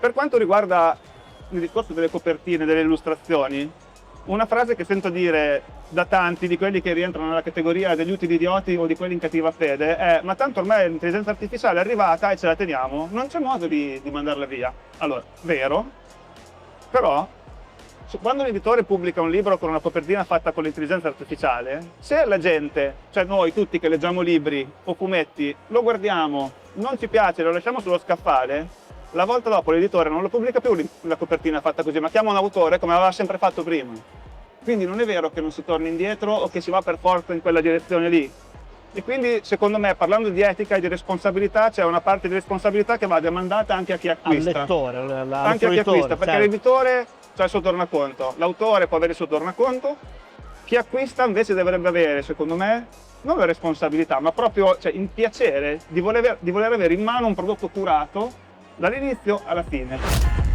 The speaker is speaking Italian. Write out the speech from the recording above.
Per quanto riguarda il discorso delle copertine, delle illustrazioni, una frase che sento dire da tanti di quelli che rientrano nella categoria degli utili idioti o di quelli in cattiva fede è: ma tanto ormai l'intelligenza artificiale è arrivata e ce la teniamo, non c'è modo di mandarla via. Allora, vero, però quando l'editore pubblica un libro con una copertina fatta con l'intelligenza artificiale, se la gente, cioè noi tutti che leggiamo libri o fumetti, lo guardiamo, non ci piace, lo lasciamo sullo scaffale, la volta dopo l'editore non lo pubblica più la copertina fatta così, ma chiama un autore come aveva sempre fatto prima. Quindi non è vero che non si torni indietro o che si va per forza in quella direzione lì. E quindi, secondo me, parlando di etica e di responsabilità, c'è una parte di responsabilità che va demandata anche a chi acquista. Al lettore, Anche a chi acquista, perché certo. l'editore ha il suo tornaconto, l'autore può avere il suo tornaconto, chi acquista invece dovrebbe avere, secondo me, non la responsabilità, ma proprio il piacere di voler avere in mano un prodotto curato dall'inizio alla fine.